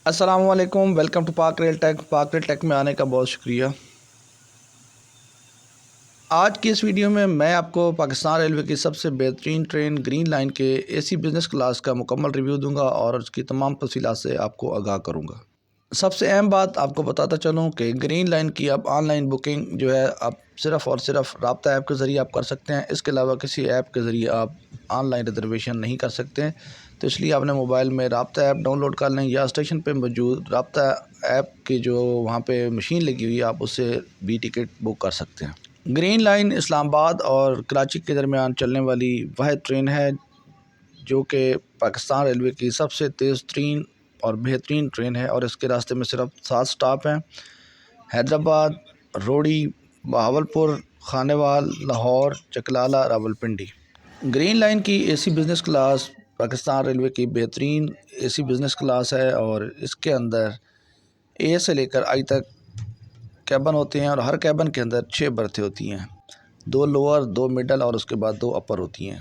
السلام علیکم، welcome to پاک ریل ٹیک۔ پاک ریل ٹیک میں آنے کا بہت شکریہ۔ آج کی اس ویڈیو میں آپ کو پاکستان ریلوے کی سب سے بہترین ٹرین گرین لائن کے اے سی بزنس کلاس کا مکمل ریویو دوں گا اور اس کی تمام تفصیلات سے آپ کو آگاہ کروں گا۔ سب سے اہم بات آپ کو بتاتا چلوں کہ گرین لائن کی اب آن لائن بکنگ جو ہے آپ صرف اور صرف رابطہ ایپ کے ذریعے آپ کر سکتے ہیں۔ اس کے علاوہ کسی ایپ کے ذریعے آپ آن لائن ریزرویشن نہیں کر سکتے، تو اس لیے آپ نے موبائل میں رابطہ ایپ ڈاؤن لوڈ کر لیں یا اسٹیشن پہ موجود رابطہ ایپ کی جو وہاں پہ مشین لگی ہوئی ہے آپ اس سے بھی ٹکٹ بک کر سکتے ہیں۔ گرین لائن اسلام آباد اور کراچی کے درمیان چلنے والی واحد ٹرین ہے جو کہ پاکستان ریلوے کی سب سے تیز ترین اور بہترین ٹرین ہے، اور اس کے راستے میں صرف 7 سٹاپ ہیں: حیدرآباد، روڑی، بہاولپور، خانیوال، لاہور، چکلالہ، راولپنڈی۔ گرین لائن کی اے C business class Pakistan railway کی بہترین اے سی بزنس کلاس ہے، اور اس کے اندر اے سے لے کر آئی تک کیبن ہوتے ہیں، اور ہر کیبن کے اندر 6 برتھیں ہوتی ہیں، 2 لوور، 2 مڈل اور اس کے بعد 2 اپر ہوتی ہیں۔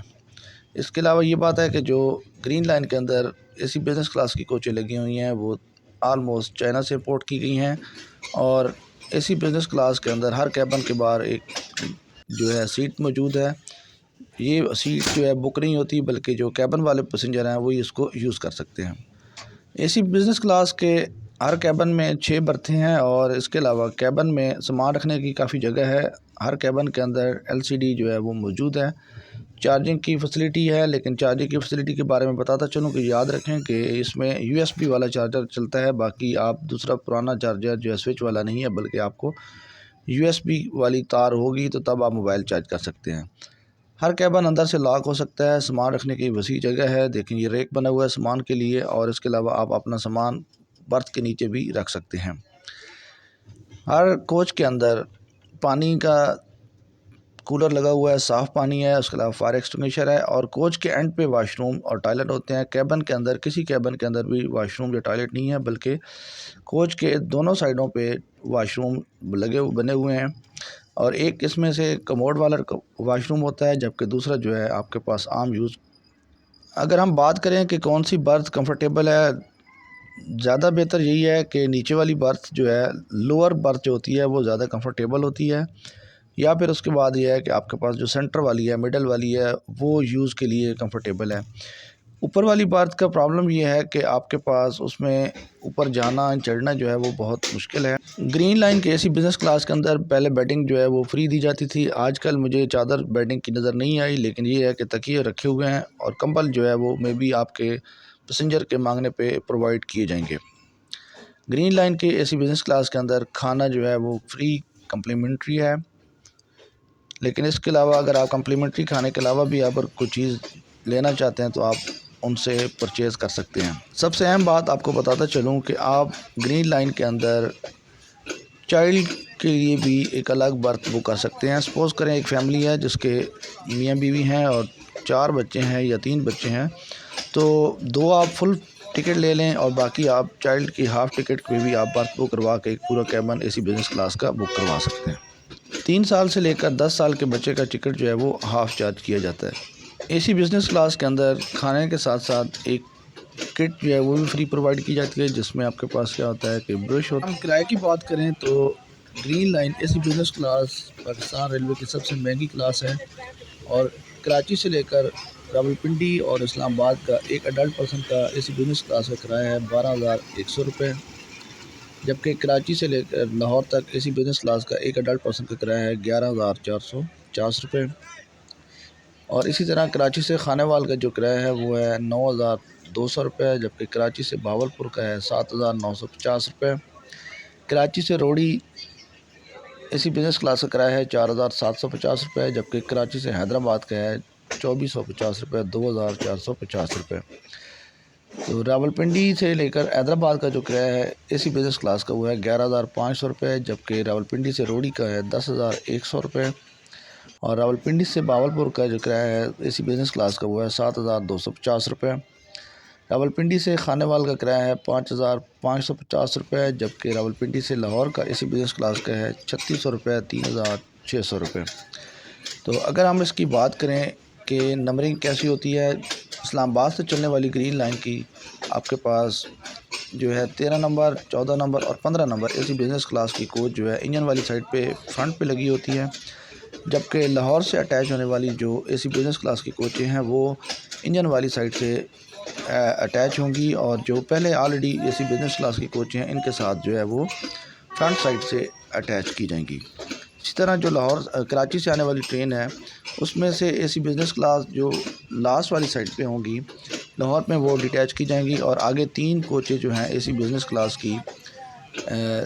اس کے علاوہ یہ بات ہے کہ جو گرین لائن کے اندر اے سی بزنس کلاس کی کوچیں لگی ہوئی ہیں وہ آلموسٹ چائنا سے امپورٹ کی گئی ہیں، اور اے سی بزنس کلاس کے اندر ہر کیبن کے باہر ایک جو ہے سیٹ موجود ہے۔ یہ سیٹ جو ہے بک نہیں ہوتی، بلکہ جو کیبن والے پیسنجر ہیں وہی اس کو یوز کر سکتے ہیں۔ اے سی بزنس کلاس کے ہر کیبن میں 6 برتھیں ہیں، اور اس کے علاوہ کیبن میں سامان رکھنے کی کافی جگہ ہے۔ ہر کیبن کے اندر LCD جو ہے وہ موجود ہے۔ چارجنگ کی فیسلٹی ہے، لیکن چارجنگ کی فیسلٹی کے بارے میں بتاتا چلوں کہ یاد رکھیں کہ اس میں USB والا چارجر چلتا ہے، باقی آپ دوسرا پرانا چارجر جو ہے سوئچ والا نہیں ہے، بلکہ آپ کو USB والی تار ہوگی تو تب آپ موبائل چارج کر سکتے ہیں۔ ہر کیبن اندر سے لاک ہو سکتا ہے، سامان رکھنے کی وسیع جگہ ہے، دیکھیں یہ ریک بنا ہوا ہے سامان کے لیے، اور اس کے علاوہ آپ اپنا سامان برتھ کے نیچے بھی رکھ سکتے ہیں۔ ہر کوچ کے اندر پانی کا کولر لگا ہوا ہے، صاف پانی ہے، اس کے علاوہ فائر ایکسٹنگوشر ہے، اور کوچ کے اینڈ پہ واش روم اور ٹوائلٹ ہوتے ہیں۔ کیبن کے اندر کسی کیبن کے اندر بھی واش روم یا ٹوائلٹ نہیں ہے، بلکہ کوچ کے دونوں سائڈوں پہ واش روم بنے ہوئے ہیں، اور ایک اس میں سے کموڈ والا واش روم ہوتا ہے، جبکہ دوسرا جو ہے آپ کے پاس عام یوز۔ اگر ہم بات کریں کہ کون سی برتھ کمفرٹیبل ہے، زیادہ بہتر یہی ہے کہ نیچے والی برتھ جو ہے لوور برتھ جو ہوتی ہے وہ زیادہ کمفرٹیبل ہوتی ہے، یا پھر اس کے بعد یہ ہے کہ آپ کے پاس جو سینٹر والی ہے، مڈل والی ہے، وہ یوز کے لیے کمفرٹیبل ہے۔ اوپر والی برتھ کا پرابلم یہ ہے کہ آپ کے پاس اس میں اوپر جانا چڑھنا جو ہے وہ بہت مشکل ہے۔ گرین لائن کے ایسی بزنس کلاس کے اندر پہلے بیڈنگ جو ہے وہ فری دی جاتی تھی، آج کل مجھے چادر بیڈنگ کی نظر نہیں آئی، لیکن یہ ہے کہ تکیے رکھے ہوئے ہیں، اور کمبل جو ہے وہ میں بھی آپ کے پیسنجر کے مانگنے پہ پرووائڈ کیے جائیں گے۔ گرین لائن کے ایسی بزنس کلاس کے اندر کھانا جو ہے وہ فری کمپلیمنٹری ہے، لیکن اس کے علاوہ اگر آپ کمپلیمنٹری کھانے کے علاوہ بھی اگر کوئی چیز لینا چاہتے ہیں تو آپ ان سے پرچیز کر سکتے ہیں۔ سب سے اہم بات آپ کو بتاتا چلوں کہ آپ گرین لائن کے اندر چائلڈ کے لیے بھی ایک الگ برتھ بک کر سکتے ہیں۔ سپوز کریں ایک فیملی ہے جس کے میاں بیوی ہیں اور 4 بچے ہیں یا 3 بچے ہیں، تو 2 آپ فل ٹکٹ لے لیں اور باقی آپ چائلڈ کی ہاف ٹکٹ پہ بھی آپ برتھ بک کروا کے پورا کیبن اے سی بزنس کلاس کا بک کروا سکتے ہیں۔ 3 سال سے لے کر 10 سال کے بچے کا ٹکٹ جو ہے وہ ہاف چارج کیا جاتا ہے۔ اے سی بزنس کلاس کے اندر کھانے کے ساتھ ساتھ ایک کٹ جو ہے وہ بھی فری پرووائڈ کی جاتی ہے، جس میں آپ کے پاس کیا ہوتا ہے کہ برش ہوتا ہے۔ ہم کرائے کی بات کریں تو گرین لائن اے C business class Pakistan railway کی سب سے مہنگی کلاس ہے، اور کراچی سے لے کر راولپنڈی اور اسلام آباد کا ایک اڈلٹ پرسن کا اے سی بزنس کلاس کا کرایہ ہے 12,100 روپے، جبکہ کراچی سے لے کر لاہور تک اے سی بزنس کلاس کا ایک اڈلٹ پرسن کا کرایہ ہے 11,450 روپے، اور اسی طرح کراچی سے خانیوال کا جو کرایہ ہے وہ ہے 9,200 روپے، جبکہ کراچی سے بہاولپور کا ہے 7,950 روپے۔ کراچی سے روڑی اے سی بزنس کلاس کا کرایہ ہے 4,750 روپے، جبکہ کراچی سے حیدرآباد کا ہے 2,450 روپے، 2,450 روپے۔ تو راولپنڈی سے لے کر حیدرآباد کا جو کرایہ ہے اے سی بزنس کلاس کا وہ ہے 11,500 روپے، جبکہ راولپنڈی سے روڑی کا ہے 10,100 روپے، اور راولپنڈی سے بہاولپور کا جو کرایہ ہے اے سی بزنس کلاس کا وہ ہے 7,250 روپے۔ راولپنڈی سے خانیوال کا کرایہ ہے 5,550 روپے، جبکہ راولپنڈی سے لاہور کا اے سی بزنس کلاس کا ہے 3,600 روپے، 3,600 روپے۔ تو اگر ہم اس کی بات کریں کہ نمبرنگ کیسی ہوتی ہے، اسلام آباد سے چلنے والی گرین لائن کی آپ کے پاس جو ہے 13 نمبر 14 نمبر اور 15 نمبر اے سی بزنس کلاس کی کوچ جو ہے انجن والی سائڈ پہ فرنٹ پہ لگی ہوتی ہے، جبکہ لاہور سے اٹیچ ہونے والی جو اے سی بزنس کلاس کی کوچیں ہیں وہ انجن والی سائڈ سے اٹیچ ہوں گی، اور جو پہلے already A C business class کی کوچیں ہیں ان کے ساتھ جو ہے وہ فرنٹ سائڈ سے اٹیچ کی جائیں گی۔ اسی طرح جو لاہور کراچی سے آنے والی ٹرین ہے اس میں سے اے سی بزنس کلاس جو لاسٹ والی سائڈ پہ ہوں گی لاہور میں وہ ڈیٹیچ کی جائیں گی، اور آگے 3 کوچیں جو ہیں اے سی بزنس کلاس کی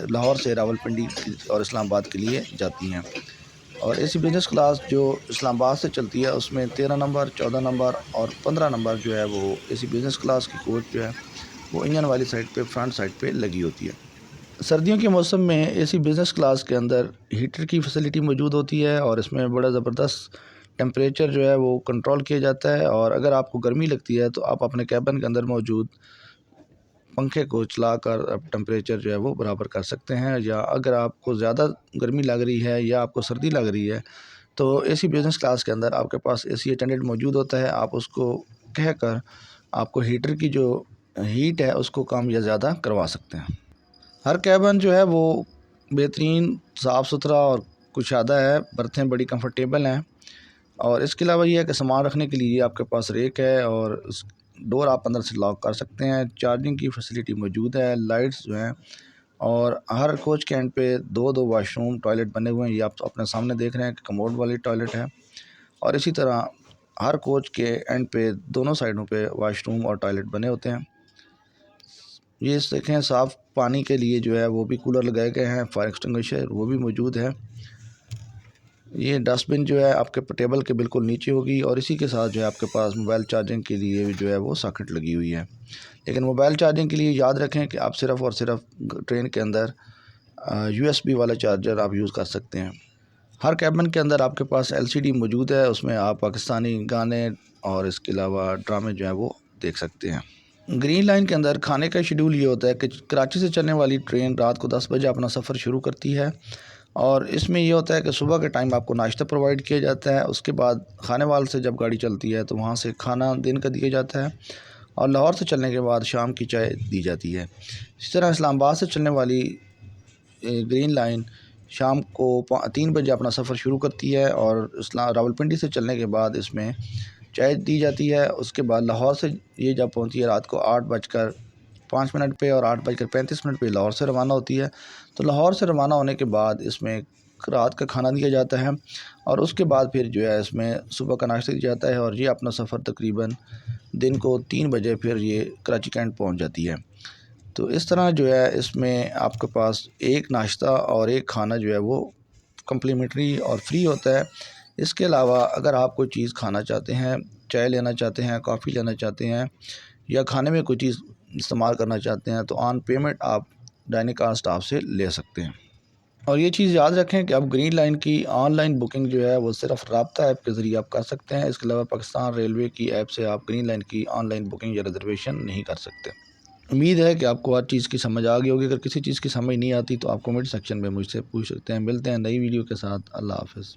لاہور سے راولپنڈی اور اسلام آباد کے لیے جاتی ہیں، اور اے سی بزنس کلاس جو اسلام آباد سے چلتی ہے اس میں 13 نمبر 14 نمبر اور 15 نمبر جو ہے وہ اے سی بزنس کلاس کی کوچ جو ہے وہ انجن والی سائڈ پہ فرنٹ سائڈ پہ لگی ہوتی ہے۔ سردیوں کے موسم میں اے سی بزنس کلاس کے اندر ہیٹر کی فیسلٹی موجود ہوتی ہے، اور اس میں بڑا زبردست ٹیمپریچر جو ہے وہ کنٹرول کیا جاتا ہے، اور اگر آپ کو گرمی لگتی ہے تو آپ اپنے کیبن کے اندر موجود پنکھے کو چلا کر ٹیمپریچر جو ہے وہ برابر کر سکتے ہیں، یا اگر آپ کو زیادہ گرمی لگ رہی ہے یا آپ کو سردی لگ رہی ہے تو اے سی بزنس کلاس کے اندر آپ کے پاس اے سی اٹینڈنٹ موجود ہوتا ہے، آپ اس کو کہہ کر آپ کو ہیٹر کی جو ہیٹ ہے اس کو کم یا زیادہ کروا سکتے ہیں۔ ہر کیبن جو ہے وہ بہترین صاف ستھرا اور کشادہ ہے، برتھیں بڑی کمفرٹیبل ہیں، اور اس کے علاوہ یہ ہے کہ سامان رکھنے کے لیے آپ کے پاس ریک ہے، اور ڈور آپ اندر سے لاک کر سکتے ہیں، چارجنگ کی فیسلٹی موجود ہے، لائٹس جو ہیں، اور ہر کوچ کے اینڈ پہ 2 واش روم ٹوائلٹ بنے ہوئے ہیں، یہ آپ اپنے سامنے دیکھ رہے ہیں کہ کموڈ والی ٹوائلٹ ہے، اور اسی طرح ہر کوچ کے اینڈ پہ دونوں سائڈوں پہ واش روم اور ٹوائلٹ بنے ہوتے ہیں۔ یہ دیکھیں صاف پانی کے لیے جو ہے وہ بھی کولر لگائے گئے ہیں، فائر ایکسٹنگوشر وہ بھی موجود ہے۔ یہ ڈسٹ بن جو ہے آپ کے ٹیبل کے بالکل نیچے ہوگی، اور اسی کے ساتھ جو ہے آپ کے پاس موبائل چارجنگ کے لیے جو ہے وہ ساکٹ لگی ہوئی ہے، لیکن موبائل چارجنگ کے لیے یاد رکھیں کہ آپ صرف اور صرف ٹرین کے اندر USB والا چارجر آپ یوز کر سکتے ہیں۔ ہر کیبن کے اندر آپ کے پاس LCD موجود ہے، اس میں آپ پاکستانی گانے اور اس کے علاوہ ڈرامے جو ہیں وہ دیکھ سکتے ہیں۔ گرین لائن کے اندر کھانے کا شیڈول یہ ہوتا ہے کہ کراچی سے چلنے والی ٹرین رات کو 10 بجے اپنا سفر شروع کرتی ہے، اور اس میں یہ ہوتا ہے کہ صبح کے ٹائم آپ کو ناشتہ پرووائڈ کیا جاتا ہے، اس کے بعد خانے وال سے جب گاڑی چلتی ہے تو وہاں سے کھانا دن کا دیا جاتا ہے، اور لاہور سے چلنے کے بعد شام کی چائے دی جاتی ہے۔ اسی طرح اسلام آباد سے چلنے والی گرین لائن شام کو 3 بجے اپنا سفر شروع کرتی ہے، اور راولپنڈی سے چلنے کے بعد اس میں چائے دی جاتی ہے۔ اس کے بعد لاہور سے یہ جب پہنچتی ہے رات کو 8:05 پہ اور 8:35 پہ لاہور سے روانہ ہوتی ہے، تو لاہور سے روانہ ہونے کے بعد اس میں رات کا کھانا دیا جاتا ہے، اور اس کے بعد پھر جو ہے اس میں صبح کا ناشتہ دیا جاتا ہے، اور یہ اپنا سفر تقریباً دن کو 3 بجے پھر یہ کراچی کینٹ پہنچ جاتی ہے۔ تو اس طرح جو ہے اس میں آپ کے پاس ایک ناشتہ اور ایک کھانا جو ہے وہ کمپلیمنٹری اور فری ہوتا ہے۔ اس کے علاوہ اگر آپ کوئی چیز کھانا چاہتے ہیں، چائے لینا چاہتے ہیں، کافی لینا چاہتے ہیں، یا کھانے میں کوئی چیز استعمال کرنا چاہتے ہیں تو آن پیمنٹ آپ ڈائننگ کار اسٹاف سے لے سکتے ہیں۔ اور یہ چیز یاد رکھیں کہ اب گرین لائن کی آن لائن بکنگ جو ہے وہ صرف رابطہ ایپ کے ذریعے آپ کر سکتے ہیں، اس کے علاوہ پاکستان ریلوے کی ایپ سے آپ گرین لائن کی آن لائن بکنگ یا ریزرویشن نہیں کر سکتے۔ امید ہے کہ آپ کو ہر چیز کی سمجھ آ گئی ہوگی، اگر کسی چیز کی سمجھ نہیں آتی تو آپ کمنٹ سیکشن میں مجھ سے پوچھ سکتے ہیں۔ ملتے ہیں نئی ویڈیو کے ساتھ، اللہ حافظ۔